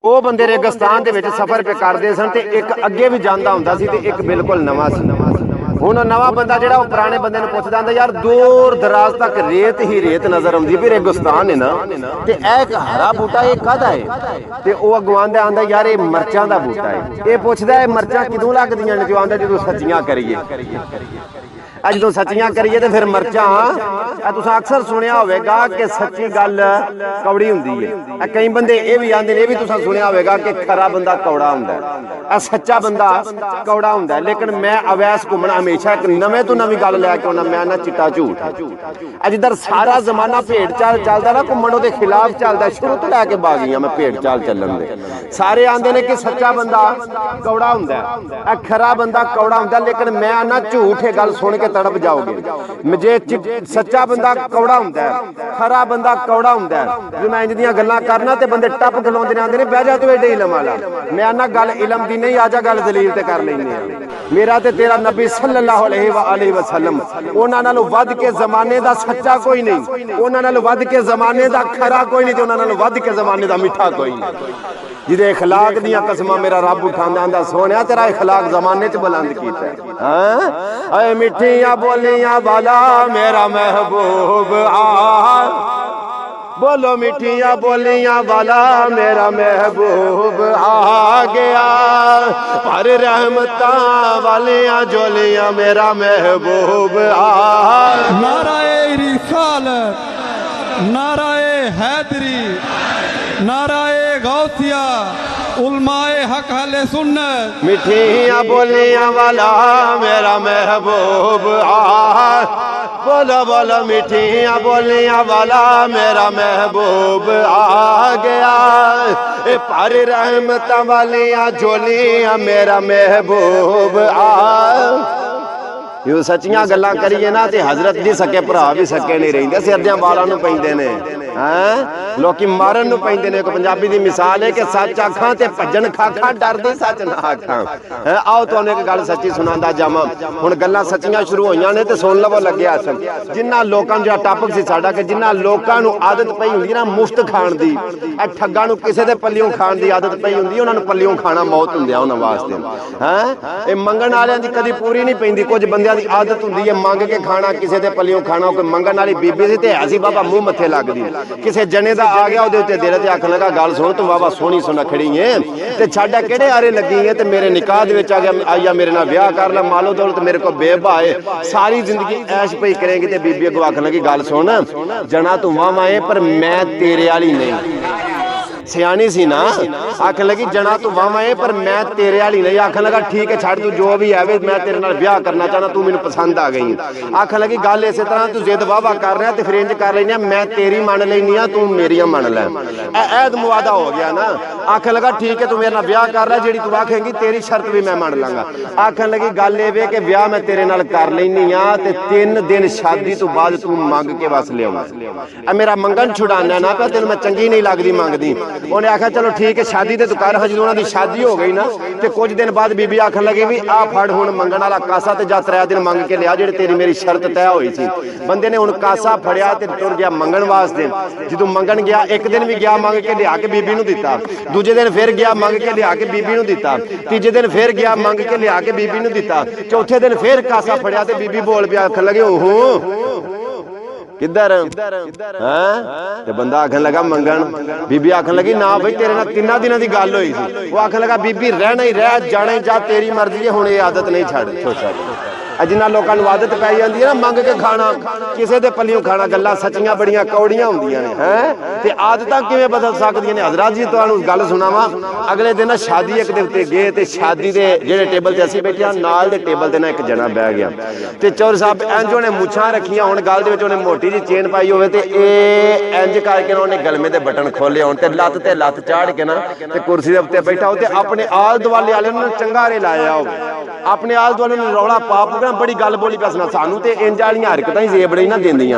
ਉਹ ਬੰਦੇ ਰੇਗਿਸਤਾਨ ਦੇ ਵਿੱਚ ਸਫ਼ਰ पे ਕਰਦੇ ਸਨ ਤੇ ਇੱਕ ਅੱਗੇ ਵੀ ਜਾਂਦਾ ਹੁੰਦਾ ਸੀ ਤੇ ਇੱਕ ਬਿਲਕੁਲ ਨਵਾਂ ਸੀ। ਹੁਣ ਨਵਾਂ ਬੰਦਾ ਜਿਹੜਾ ਉਹ ਪੁਰਾਣੇ ਬੰਦੇ ਨੂੰ ਪੁੱਛਦਾ ਹੁੰਦਾ ਯਾਰ ਦੂਰ ਦਰਾਜ਼ ਤੱਕ ਰੇਤ ਹੀ ਰੇਤ ਨਜ਼ਰ ਆਉਂਦੀ ਵੀ ਰੇਗਿਸਤਾਨ ਹੈ ਨਾ ਤੇ ਇਹ ਇੱਕ ਹਰਾ ਬੂਟਾ ਇਹ ਕਾਹਦਾ ਹੈ ਤੇ ਉਹ ਅੱਗੋਂ ਆਂਦਾ ਯਾਰ ਇਹ ਮਿਰਚਾਂ ਦਾ ਬੂਟਾ ਹੈ। ਇਹ ਪੁੱਛਦਾ ਇਹ ਮਿਰਚਾਂ ਕਿਦੋਂ ਲੱਗਦੀਆਂ ਨੇ ਜੋ ਆਂਦਾ ਜਦੋਂ ਸੱਚੀਆਂ ਕਰੀਏ जो सच्चियां करिए तो फिर मिर्चा तुसां अक्सर सुनिया होगा कि सच्ची गल कौड़ी हुंदी है। कई बंदे ये भी आंदे ने भी तुसां सुनिया होगा कि खरा बंदा कौड़ा हुंदा है सच्चा बंदा कौड़ा हुंदा है। लेकिन मैं अवैस घुमना हमेशा एक नवे तो नवी गल लैके आउंदा मैं ना चिट्टा झूठ जिधर सारा जमाना भेड़ चाल चलदा ना घुमण दे खिलाफ चलदा शुरू तो लैके बागियां मैं भेड़ चाल चलन दे सारे आंदे ने कि सच्चा बंदा कौड़ा हुंदा है खरा बंदा कौड़ा हुंदा। लेकिन मैं ना झूठ ये गल सुन के तड़प जाओगे जे सच्चा बंदा कौड़ा हुंदा है खरा बंदा कौड़ा हुंदा है जो मैं इंज दियां गल्लां करना ते बंदे टप खलोंदे ने आंदे ने बह जा तू एडे इलम वाला मैं आना गल इलम दी नहीं आजा गल दलील ते कर लैंदे आ। मेरा ते तेरा नबी सल्लल्लाहु अलैहि वसल्लम उन्हां नालों वध के जमाने दा सच्चा कोई नहीं उन्हां नालों वध के जमाने दा खरा कोई नहीं ते उन्हां नालों वध के जमाने दा मिठा कोई नहीं। जिदे इखलाक दियां कसमां मेरा रब उठांदा आंदा सोहणिया तेरा इखलाक जमाने च बुलंद कीता है। हां मिठियां बोलियां वाला मेरा महबूब आ बोलो मिठियां बोलियां वाला मेरा महबूब आ गया पर रहमतां वालियां जोलियां मेरा महबूब आ। नाराए रिसालत नाराए हैदरी नाराए गौसिया उलमाए हक हले सुन्नत मिठियां बोलियां वाला मेरा महबूब आ बोलो बोलो मिठियां बोलियां वाला मेरा महबूब आ गया पर रहमतां वालियां झोलियां मेरा महबूब आ। यो सच्चियां गल्लां करिए ना ते हजरत दी सके भरा भी सके नहीं रहिंदे सिरदियां वालां नूं पैंदे ने लोकी मारन नूं पैंदे ने। पंजाबी दी मिसाल है कि सच आखां ते भजन खाखां डरदे सच ना आखां। आओ तुहानूं एक गल सच्ची सुणांदा जावां हुण गल्लां सच्चियां शुरू होईयां ने ते सुन लवो लग्या असन जिन्हां लोकां जो टॉपिक सी साडा कि जिन्हां लोकां नूं आदत पई हुंदी ना मुफ्त खाण दी ठग्गां नूं किसे दे पल्लियों खाण दी आदत पई हुंदी उन्हां नूं पल्लियों खाना मौत हुंदी उन्हां वास्ते ये मंगण वालियां दी कदी पूरी नहीं पैंदी। कुछ बंदियां दी आदत हुंदी है मंग के खाना किसे दे पल्लियों खाना कोई मंगण वाली बीबी सी ते हसी बाबा मुंह मत्थे लगदी किसे जने दा आ गया ओदे उत्ते दिल ते आखण लगा गल सुन तू बाबा सोहनी सुनखड़ी है ते छाड़ा केड़े आरे लगी है ते मेरे निकाह दे विच आ गया आइया मेरे नाल ब्याह कर ला मालो दौलत मेरे को बेबा है सारी जिंदगी ऐश पई करेंगी ते बीबी अगों आखण लगी गल सुन जना तू वावा है पर मैं तेरे वाली नहीं सियाणी सी ना आखन लगी जना तू वावा है पर मैं तेरे वाली नहीं। आखन लगा ठीक है छड़ तू जो भी है मैं तेरे नाल ब्याह करना चाहना तू मैनू पसंद आ गई। आखन लगी गल इस तरह तू जिद वावा कर रहा ते फिर इंज कर लेनी मैं तेरी मन लेनी आ तू मेरी मन लै ऐद मुआदा हो गया ना। आखन लगा ठीक है तू मेरे नाल ब्याह कर रहा जेड़ी तू आखेंगी तेरी शर्त भी मैं मान लांगा। आखन लगी गल ये वे कि ब्याह मैं तेरे नाल कर लेनी आ ते 3 दिन शादी तो बाद तू मंग के बस लिया मेरा मंगन छुड़ाना ना पे तेन मैं चंगी नहीं लगदी मंगदी। उन्हें आखा चलो ठीक है शादी तो कर हाँ जो उन्होंने शादी हो गई ना तो कुछ दिन बाद बीबी आखन लगी भी आ फड़ हुण मंगण वाला कासा ते जा 3 दिन मंग के लिया जेड़ी तेरी मेरी शर्त तय हुई थी। बंदे ने हुण कासा फड़िया ते तुर गया मंगण वास्ते जो मंगण गया एक दिन भी गया मंग के लिया के बीबी नूं दिता दूजे दिन फिर गया मंग के लिया के बीबी नूं दिता तीजे दिन फिर गया मंग के लिया के बीबी नूं दिता चौथे दिन फिर कासा फड़िया ते बीबी बोल पिया आखन लगे ओहो किधर ते बंदा आखन लगा मंगन बीबी आखन लगी ना भाई तेरे नाल 3 दिनों की गल हुई थी वो आखन लगा बीबी रहना ही रह जाने जा तेरी मर्जी है हुण ये आदत नहीं छड़ जिन्हां लोकां नूं आदत पै जांदी है ना मंग के खाना किसे दे पल्लियों खाना गल्लां सच्चियां बड़ियां कौड़ियां हुंदियां ने ते आदतां किवें बदल सकदियां ने। हज़रात जी तुहानूं गल सुणावां अगले दिन शादी एक दे उत्ते गए ते शादी दे जेहड़े टेबल ते असीं बैठे नाल दे टेबल ते ना एक जना बह गया ते चौर साहब इंज उहने मुछां रखियां हुण गल दे विच उहने मोटी जी चेन पाई होवे ते ए इंज करके ना उहने गलमे दे बटन खोले होण ते लत्त चाड़ के ना ते कुर्सी दे उत्ते बैठा हो ते अपने आल दुआले वाले नूं चंगारे लाया हो अपने आल दुआले नूं रौला पा बड़ी गल बोली पैसना सानू ते इंज वालियां हरकतां ही जेब नहीं ना देंदियां।